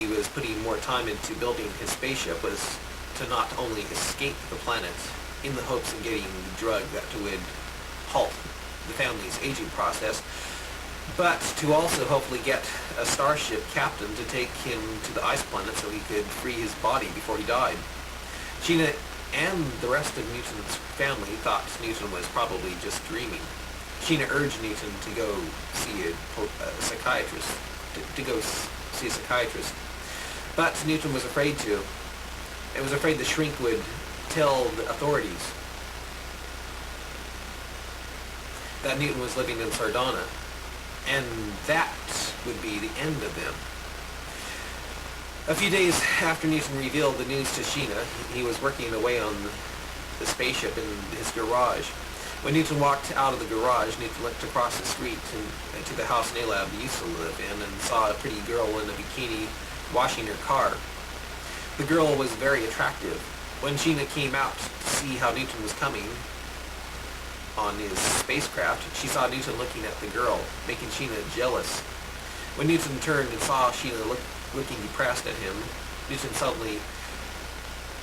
he was putting more time into building his spaceship was to not only escape the planet in the hopes of getting the drug that would halt the family's aging process, but to also hopefully get a starship captain to take him to the ice planet so he could free his body before he died. Sheena and the rest of Newton's family thought Newton was probably just dreaming. Sheena urged Newton to go see a psychiatrist, but Newton was afraid to. He was afraid the shrink would tell the authorities that Newton was living in Sardana, and that would be the end of them. A few days after Newton revealed the news to Sheena, he was working away on the spaceship in his garage. When Newton walked out of the garage, Newton looked across the street and to the house Nalab used to live in and saw a pretty girl in a bikini washing her car. The girl was very attractive. When Sheena came out to see how Newton was coming on his spacecraft, she saw Newton looking at the girl, making Sheena jealous. When Newton turned and saw Sheena looking depressed at him,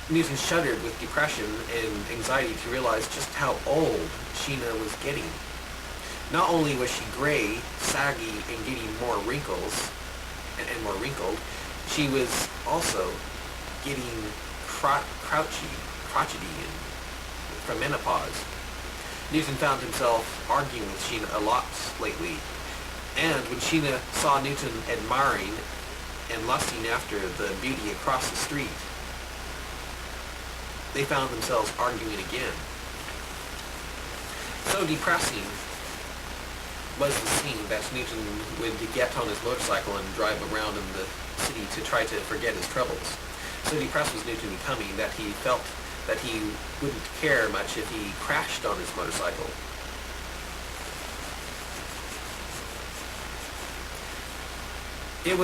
Newton shuddered with depression and anxiety to realize just how old Sheena was getting. Not only was she gray, saggy, and getting more wrinkles, and more wrinkled, she was also getting crotchety from menopause. Newton found himself arguing with Sheena a lot lately, and when Sheena saw Newton admiring and lusting after the beauty across the street, they found themselves arguing again. So depressing was the scene that Newton would get on his motorcycle and drive around in the city to try to forget his troubles. So depressed was Newton becoming that he felt that he wouldn't care much if he crashed on his motorcycle. It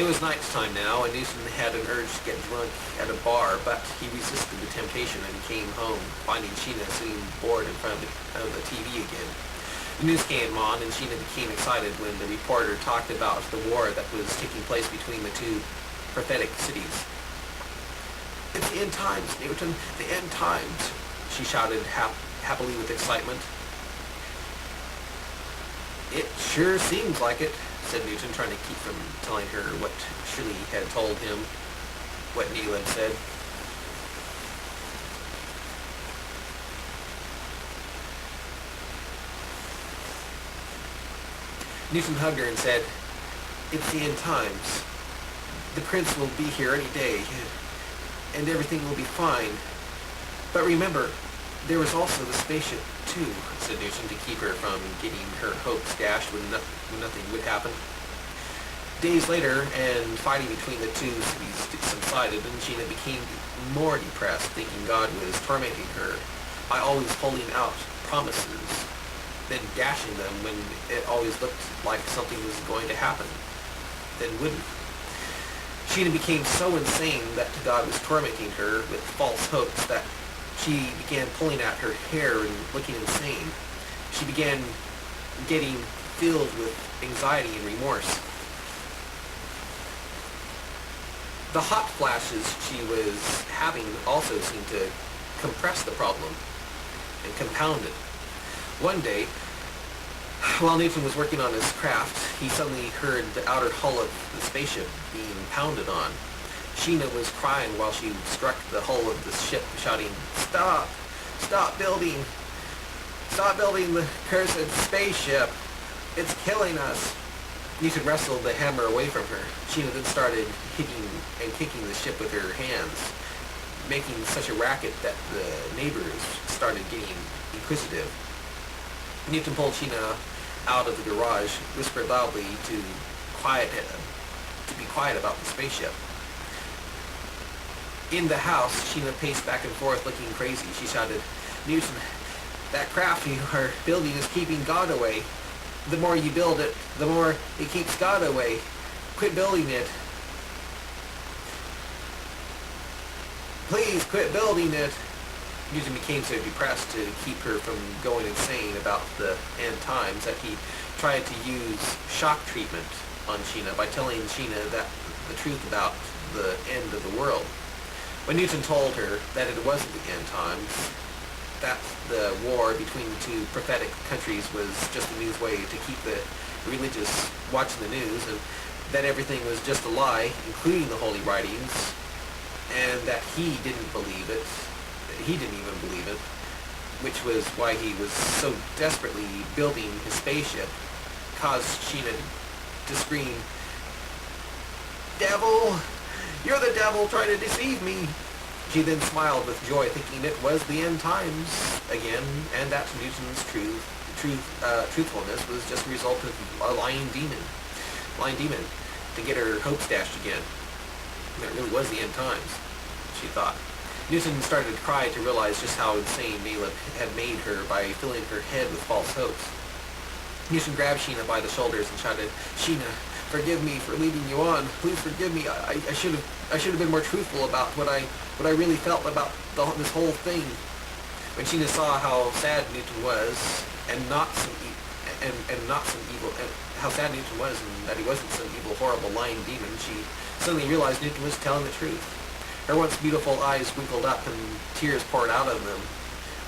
was nighttime now, and Newton had an urge to get drunk at a bar, but he resisted the temptation and came home, finding Sheena sitting bored in front of the TV again. The news came on, and Sheena became excited when the reporter talked about the war that was taking place between the two prophetic cities. "It's the end times, Newton, the end times," she shouted happily with excitement. "It sure seems like it," said Newton, trying to keep from telling her what Shirley had told him, what Neil had said. Newton hugged her and said, "It's the end times. The prince will be here any day, and everything will be fine. But remember, there was also the spaceship, too," said Newton, to keep her from getting her hopes dashed when nothing would happen. Days later, and fighting between the two cities subsided, and Sheena became more depressed, thinking God was tormenting her by always holding out promises, then dashing them when it always looked like something was going to happen, then wouldn't. Sheena became so insane that God was tormenting her with false hopes that she began pulling at her hair and looking insane. She began getting filled with anxiety and remorse. The hot flashes she was having also seemed to compress the problem and compound it. One day, while Newton was working on his craft, he suddenly heard the outer hull of the spaceship being pounded on. Sheena was crying while she struck the hull of the ship, shouting, "Stop! Stop building! Stop building the cursed spaceship! It's killing us!" Newton wrestled the hammer away from her. Sheena then started hitting and kicking the ship with her hands, making such a racket that the neighbors started getting inquisitive. Newton pulled Sheena out of the garage, whispered loudly to be quiet about the spaceship. In the house, Sheena paced back and forth looking crazy. She shouted, "Newton, that craft you are building is keeping God away. The more you build it, the more it keeps God away. Quit building it. Please quit building it." Newton became so depressed to keep her from going insane about the end times that he tried to use shock treatment on Sheena by telling Sheena that the truth about the end of the world. When Newton told her that it wasn't the end times, that the war between the two prophetic countries was just a news way to keep the religious watching the news, and that everything was just a lie, including the holy writings, and that he didn't believe it. He didn't even believe it, which was why he was so desperately building his spaceship, caused Sheena to scream, "Devil! You're the devil trying to deceive me!" She then smiled with joy, thinking it was the end times again, and that Newton's truthfulness was just a result of a lying demon, to get her hopes dashed again. That really was the end times, she thought. Newton started to cry to realize just how insane Caleb had made her by filling her head with false hopes. Newton grabbed Sheena by the shoulders and shouted, "Sheena, forgive me for leading you on. Please forgive me. I should have been more truthful about what I really felt about this whole thing." When Sheena saw how sad Newton was, and how sad Newton was, and that he wasn't some evil, horrible, lying demon, she suddenly realized Newton was telling the truth. Her once beautiful eyes wrinkled up and tears poured out of them.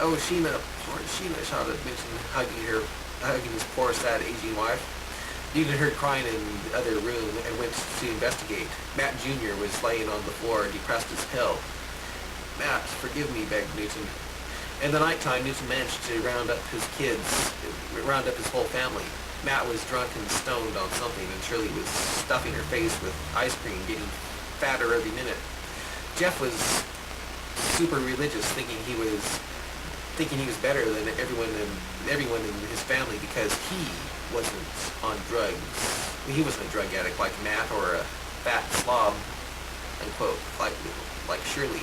"Oh, Sheena, poor Sheena," shouted Newton, hugging his poor, sad, aging wife. Newton heard crying in the other room and went to investigate. Matt Jr. was laying on the floor, depressed as hell. "Matt, forgive me," begged Newton. In the nighttime, Newton managed to round up his whole family. Matt was drunk and stoned on something, and Shirley was stuffing her face with ice cream, getting fatter every minute. Jeff was super religious, thinking he was better than everyone in his family because he wasn't on drugs. He wasn't a drug addict like Matt or a fat slob, unquote, like Shirley.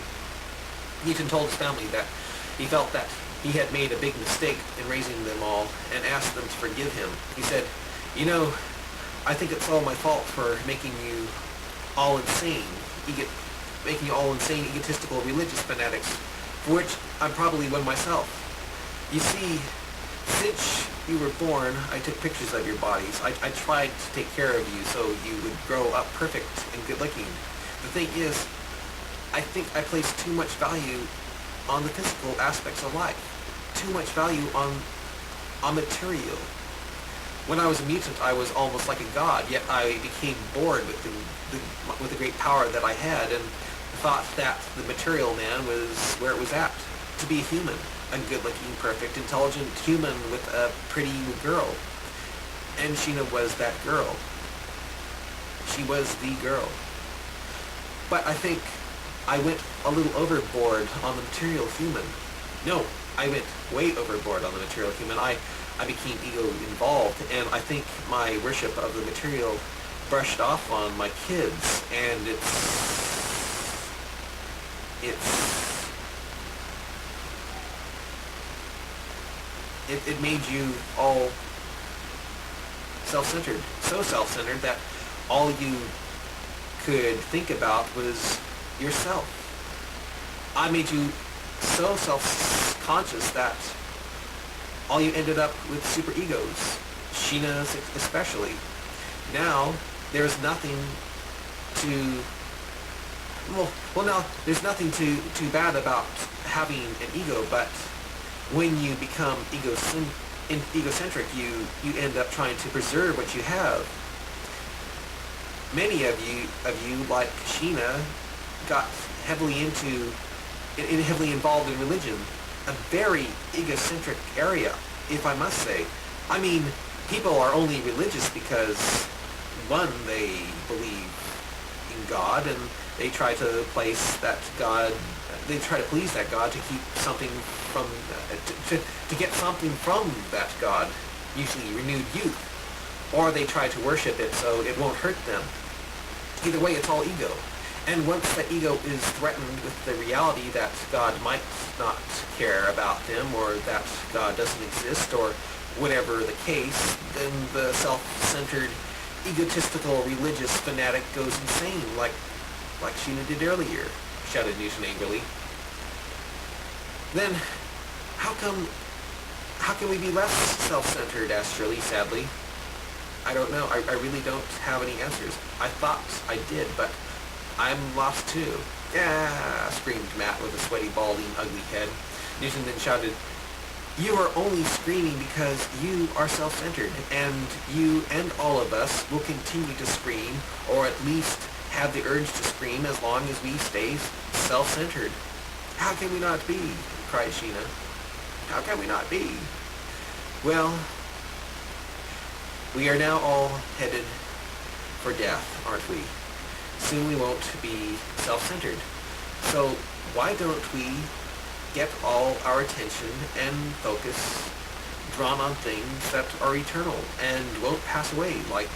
Newton told his family that he felt that he had made a big mistake in raising them all and asked them to forgive him. He said, "You know, I think it's all my fault for making you all insane, egotistical religious fanatics, for which I'm probably one myself. You see, since you were born, I took pictures of your bodies. I tried to take care of you so you would grow up perfect and good-looking. The thing is, I think I placed too much value on the physical aspects of life, too much value on material. When I was a mutant, I was almost like a god, yet I became bored with the great power that I had and thought that the material man was where it was at, to be a human, a good-looking, perfect, intelligent human with a pretty girl. And Sheena was that girl. She was the girl. But I think I went a little overboard on the material human. No, I went way overboard on the material human. I became ego-involved, and I think my worship of the material brushed off on my kids, and it made you all self-centered, so self-centered that all you could think about was yourself. I made you so self-conscious that all you ended up with super egos, Sheena especially. Now there's nothing there's nothing too bad about having an ego, but when you become egocentric, you end up trying to preserve what you have. Many of you, like Sheena, got heavily involved in religion, a very egocentric area, if I must say. I mean, people are only religious because, one, they believe in God, and they try to please that God to keep something from, to get something from that God, usually renewed youth, or they try to worship it so it won't hurt them. Either way, it's all ego. And once that ego is threatened with the reality that God might not care about them, or that God doesn't exist, or whatever the case, then the self-centered, egotistical, religious fanatic goes insane, like Sheena did earlier, shouted Newton angrily. Then, how can we be less self-centered, asked Shirley sadly. I don't know. I really don't have any answers. I thought I did, but I'm lost too. Yeah, screamed Matt with a sweaty, balding, ugly head. Newton then shouted, "You are only screaming because you are self-centered, and you and all of us will continue to scream, or at least have the urge to scream as long as we stay self-centered." "How can we not be?" cried Sheena. "How can we not be?" "Well, we are now all headed for death, aren't we? Soon we won't be self-centered. So why don't we get all our attention and focus drawn on things that are eternal and won't pass away, like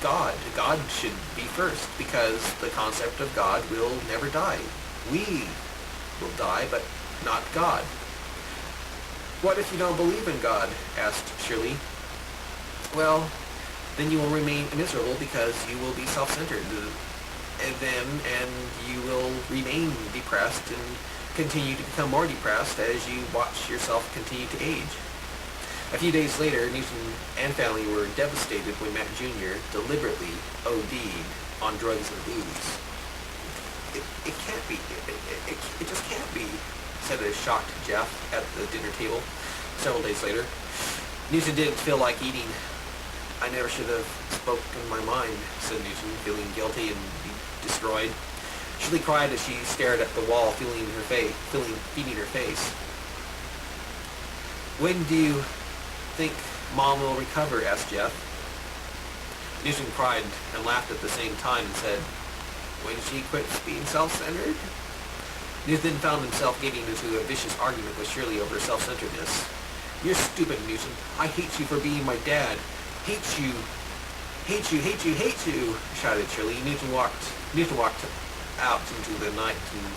God. God should be first, because the concept of God will never die. We will die, but not God." "What if you don't believe in God?" asked Shirley. "Well, then you will remain miserable because you will be self-centered, and you will remain depressed and continue to become more depressed as you watch yourself continue to age." A few days later, Newton and family were devastated when Matt Jr. deliberately OD'd on drugs and booze. It can't be. It just can't be," said a shocked Jeff at the dinner table several days later. "Newton didn't feel like eating. I never should have spoken my mind," said Newton, feeling guilty and destroyed. Shirley cried as she stared at the wall, feeding her face. "When do you think Mom will recover?" asked Jeff. Newton cried and laughed at the same time and said, "When she quits being self-centered?" Newton found himself getting into a vicious argument with Shirley over self-centeredness. "You're stupid, Newton. I hate you for being my dad. Hate you. Hate you, hate you, hate you," shouted Shirley. Newton walked out into the night and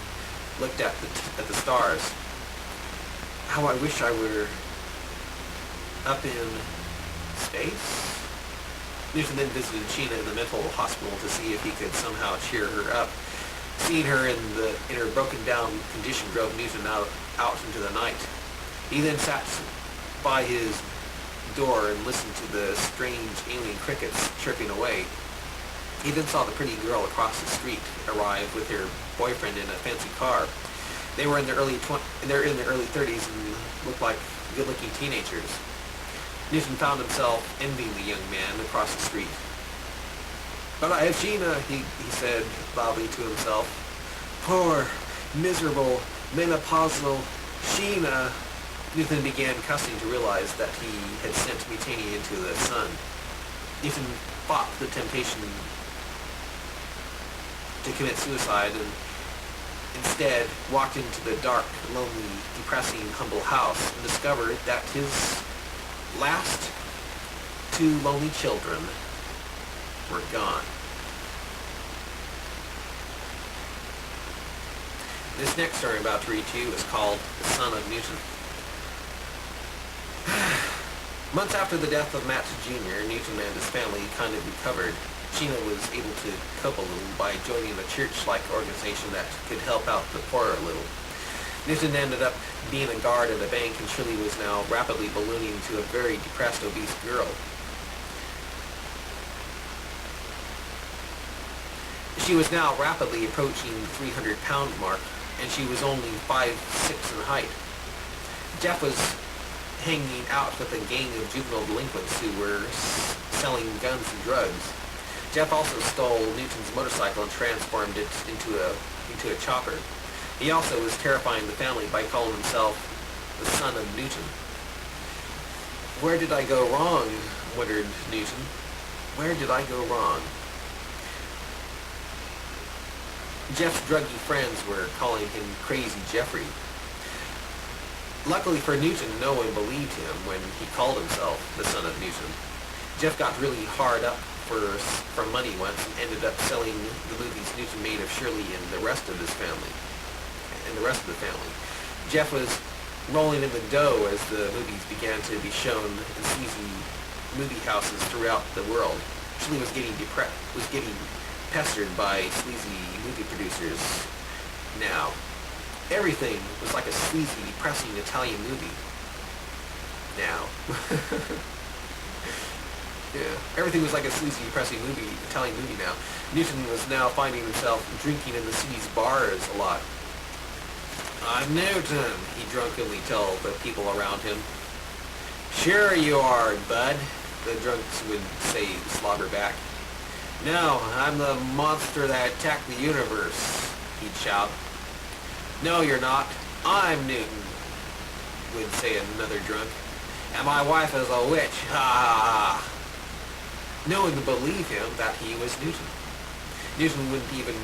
looked at the stars. "How I wish I were up in space." Newton then visited Sheena in the mental hospital to see if he could somehow cheer her up. Seeing her in her broken down condition drove Newton out into the night. He then sat by his door and listened to the strange alien crickets chirping away. He then saw the pretty girl across the street arrive with her boyfriend in a fancy car. They were in their early 30s and looked like good-looking teenagers. Newton found himself envying the young man across the street. "But I have Sheena," he said loudly to himself. "Poor, miserable, menopausal Sheena." Newton began cussing to realize that he had sent Mutania into the sun. Newton fought the temptation to commit suicide and instead walked into the dark, lonely, depressing, humble house and discovered that his last two lonely children were gone. This next story I'm about to read to you is called The Son of Newton. Months after the death of Matt Jr., Newton and his family kind of recovered. Sheena was able to cope a little by joining a church-like organization that could help out the poor a little. Newton ended up being a guard at a bank, and Shirley was now rapidly ballooning to a very depressed, obese girl. She was now rapidly approaching the 300-pound mark, and she was only 5'6" in height. Jeff was hanging out with a gang of juvenile delinquents who were selling guns and drugs. Jeff also stole Newton's motorcycle and transformed it into a chopper. He also was terrifying the family by calling himself the Son of Newton. "Where did I go wrong?" wondered Newton. "Where did I go wrong?" Jeff's druggy friends were calling him Crazy Jeffrey. Luckily for Newton, no one believed him when he called himself the Son of Newton. Jeff got really hard up for money once and ended up selling the movies Newton made of Shirley and the rest of the family. Jeff was rolling in the dough as the movies began to be shown in sleazy movie houses throughout the world. Shirley was getting pestered by sleazy movie producers now. Everything was like a sleazy, depressing Italian movie now. Yeah, everything was like a sleazy, depressing movie, Italian movie now. Newton was now finding himself drinking in the city's bars a lot. "I'm Newton," he drunkenly told the people around him. "Sure you are, bud," the drunks would say, slobber back. "No, I'm the monster that attacked the universe," he'd shout. "No, you're not. I'm Newton," would say another drunk. "And my wife is a witch. Ha ha ha." No one would believe him that he was Newton. Newton wouldn't even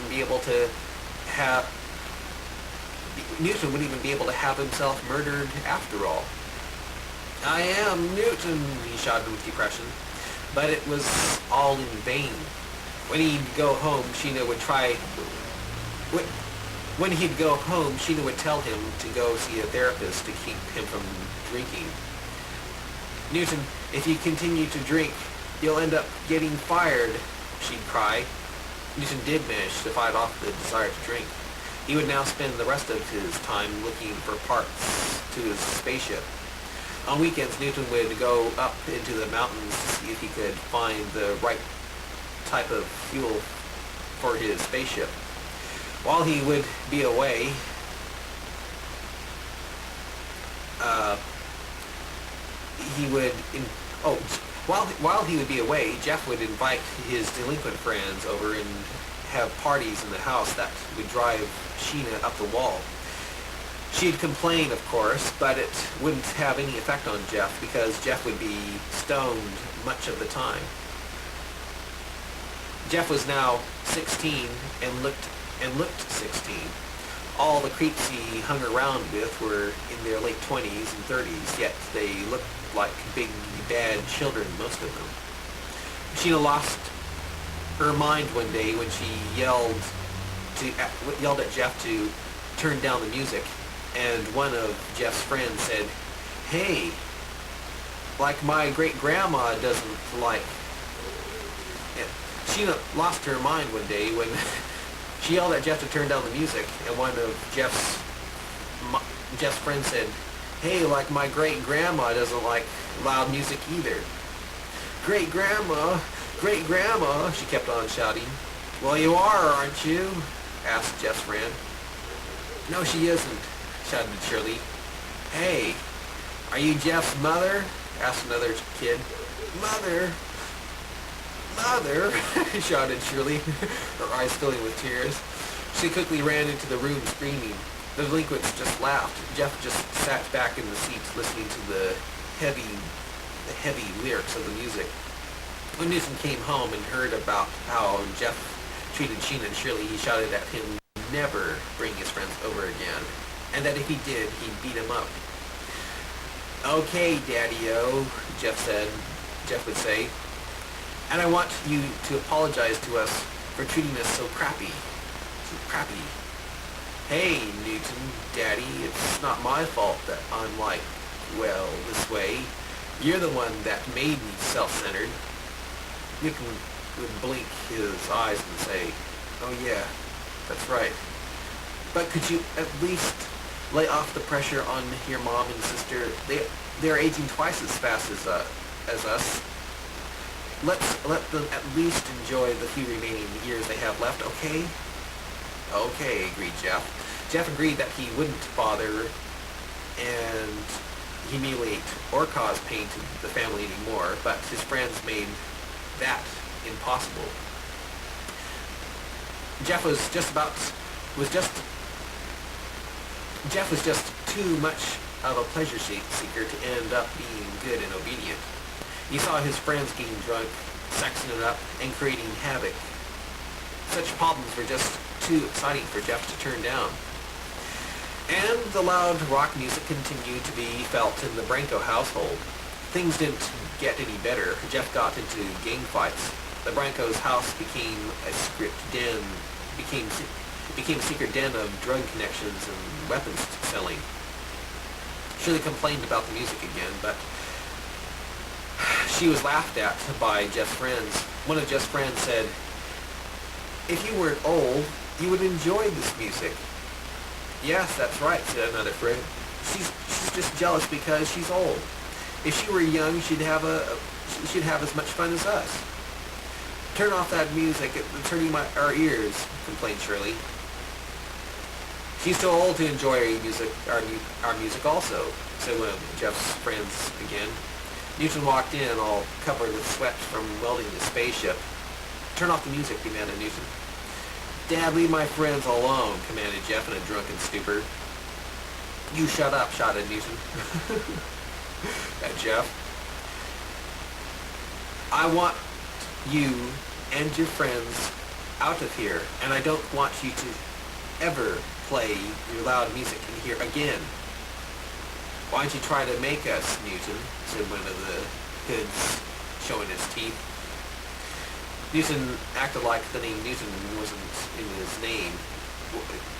be able to have Newton wouldn't even be able to have himself murdered after all. "I am Newton," he shouted with depression. But it was all in vain. When he'd go home, Sheena would tell him to go see a therapist to keep him from drinking. "Newton, if you continue to drink, you'll end up getting fired," she'd cry. Newton did manage to fight off the desire to drink. He would now spend the rest of his time looking for parts to his spaceship. On weekends, Newton would go up into the mountains to see if he could find the right type of fuel for his spaceship. While he would be away, while he would be away, Jeff would invite his delinquent friends over and have parties in the house that would drive Sheena up the wall. She'd complain, of course, but it wouldn't have any effect on Jeff because Jeff would be stoned much of the time. Jeff was now 16 and looked 16. All the creeps he hung around with were in their late 20s and 30s, yet they looked like big, bad children, most of them. Sheena lost her mind one day when she yelled at Jeff to turn down the music, and one of Jeff's friends said, "Hey, like my great-grandma doesn't like..." Sheena lost her mind one day when she yelled at Jeff to turn down the music, and one of Jeff's friends said, "Hey, like my great-grandma doesn't like loud music either." "Great-grandma, great-grandma," she kept on shouting. "Well, you are, aren't you?" asked Jeff's friend. "No, she isn't," shouted Shirley. "Hey, are you Jeff's mother?" asked another kid. "Mother? Mother?" shouted Shirley, her eyes filling with tears. She quickly ran into the room screaming. The delinquents just laughed. Jeff just sat back in the seat listening to the heavy lyrics of the music. When Newton came home and heard about how Jeff treated Sheena and Shirley, he shouted at him never bring his friends over again, and that if he did, he'd beat him up. "Okay, Daddy-O," Jeff would say, "and I want you to apologize to us for treating us so crappy. So crappy. Hey, Newton, Daddy, it's not my fault that I'm like, well, this way. You're the one that made me self-centered." Newton would blink his eyes and say, "Oh yeah, that's right. But could you at least lay off the pressure on your mom and sister? They're aging twice as fast as us. Let them at least enjoy the few remaining years they have left, okay?" "Okay," agreed Jeff. Jeff agreed that he wouldn't bother and humiliate or cause pain to the family anymore, but his friends made that impossible. Jeff was just too much of a pleasure seeker to end up being good and obedient. He saw his friends getting drunk, sexing it up, and creating havoc. Such problems were just too exciting for Jeff to turn down. And the loud rock music continued to be felt in the Branco household. Things didn't get any better. Jeff got into gang fights. The Branco's house became a secret den of drug connections and weapons selling. Shirley complained about the music again, but she was laughed at by Jeff's friends. One of Jeff's friends said, "If you weren't old, you would enjoy this music." "Yes, that's right," said another friend. She's just jealous because she's old." If she were young, she'd have as much fun as us. Turn off that music, it's hurting our ears, complained Shirley. She's too old to enjoy our music also, said one of Jeff's friends again. Newton walked in, all covered with sweat from welding the spaceship. Turn off the music, demanded Newton. Dad, leave my friends alone, commanded Jeff in a drunken stupor. You shut up, shouted Newton. At Jeff. I want you and your friends out of here, and I don't want you to ever play your loud music in here again. Why don't you try to make us, Newton, said one of the hoods, showing his teeth. Newton acted like the name Newton wasn't in his name.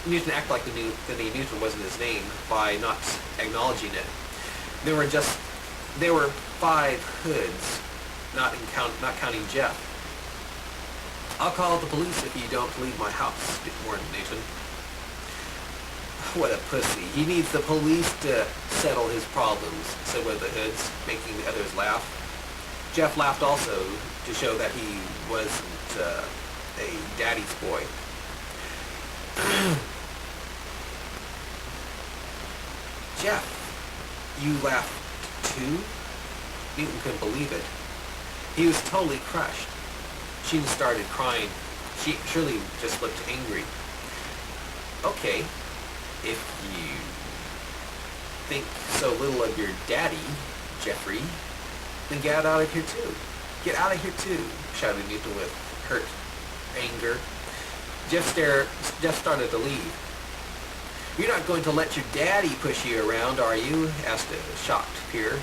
Newton acted like the name Newton wasn't his name by not acknowledging it. There were 5 hoods, not counting Jeff. I'll call the police if you don't leave my house, warned Newton. What a pussy. He needs the police to settle his problems, said one of the hoods, making the others laugh. Jeff laughed also to show that he wasn't a daddy's boy. Jeff, you laughed too? Newton couldn't believe it. He was totally crushed. Sheena started crying. Shirley just looked angry. Okay, if you think so little of your daddy, Jeffrey, then get out of here too. Get out of here too, shouted Newton with hurt anger. Jeff started to leave. You're not going to let your daddy push you around, are you? Asked a shocked peer.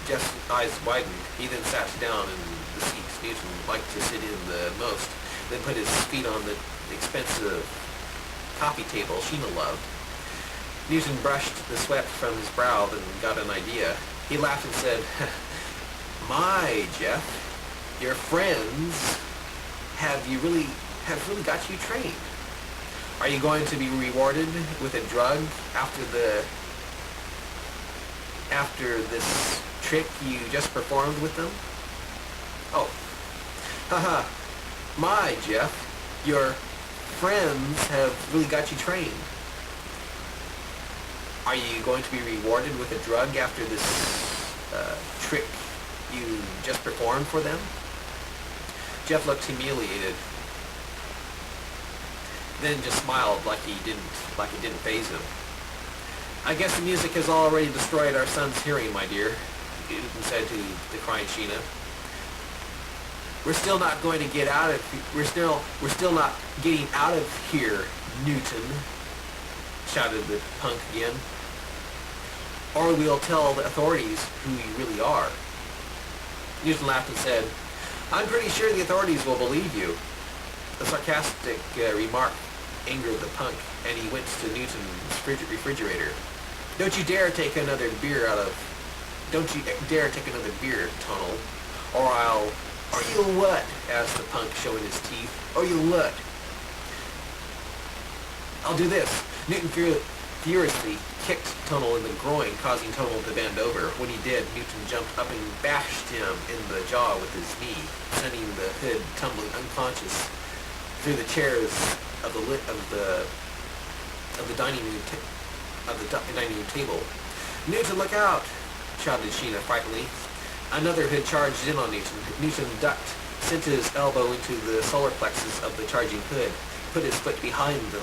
Jeff's eyes widened. He then sat down in the seats Newton liked to sit in the most, then put his feet on the expensive coffee table Sheena loved. Newton brushed the sweat from his brow, then got an idea. He laughed and said, My, Jeff, your friends have really got you trained. Are you going to be rewarded with a drug after this trick you just performed with them? Oh, haha, my, Jeff, your friends have really got you trained. Are you going to be rewarded with a drug after this trick you just performed for them? Jeff looked humiliated, then just smiled like it didn't faze him. I guess the music has already destroyed our son's hearing, my dear, Newton said to the crying Sheena. We're still not getting out of here, Newton, shouted the punk again. Or we'll tell the authorities who you really are. Newton laughed and said, I'm pretty sure the authorities will believe you. The sarcastic remark angered the punk, and he went to Newton's refrigerator. Don't you dare take another beer, Tunnel, or you'll what? Asked the punk, showing his teeth. Or you'll what? I'll do this. Newton furiously kicked Tunnel in the groin, causing Tunnel to bend over. When he did, Newton jumped up and bashed him in the jaw with his knee, sending the hood tumbling unconscious through the chairs of the dining room table. Newton, look out! Shouted Sheena frighteningly. Another hood charged in on Newton. Newton ducked, sent his elbow into the solar plexus of the charging hood, put his foot behind the